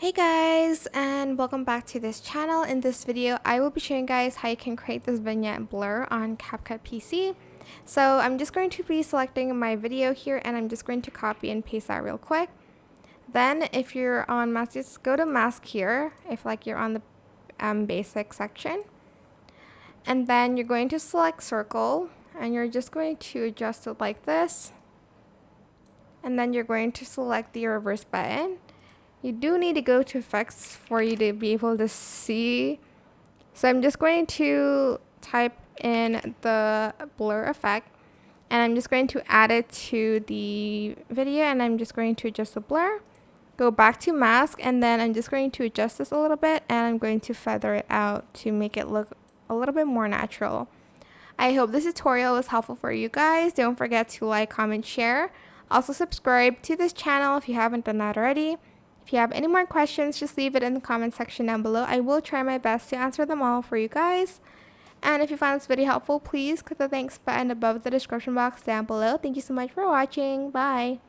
Hey guys, and welcome back to this channel. In this video I will be showing you guys how you can create this vignette blur on CapCut PC. So I'm just going to be selecting my video here and I'm just going to copy and paste that real quick. Then if you're on mask, just go to mask here if you're on the basic section, and then you're going to select circle and you're just going to adjust it like this, and then you're going to select the reverse button. You do need to go to effects for you to be able to see. So I'm just going to type in the blur effect and I'm just going to add it to the video, and I'm just going to adjust the blur. Go back to mask, and then I'm just going to adjust this a little bit and I'm going to feather it out to make it look a little bit more natural. I hope this tutorial was helpful for you guys. Don't forget to like, comment, share. Also subscribe to this channel if you haven't done that already. If you have any more questions, just leave it in the comment section down below. I will try my best to answer them all for you guys. And if you found this video helpful, please click the thanks button above the description box down below. Thank you so much for watching. Bye.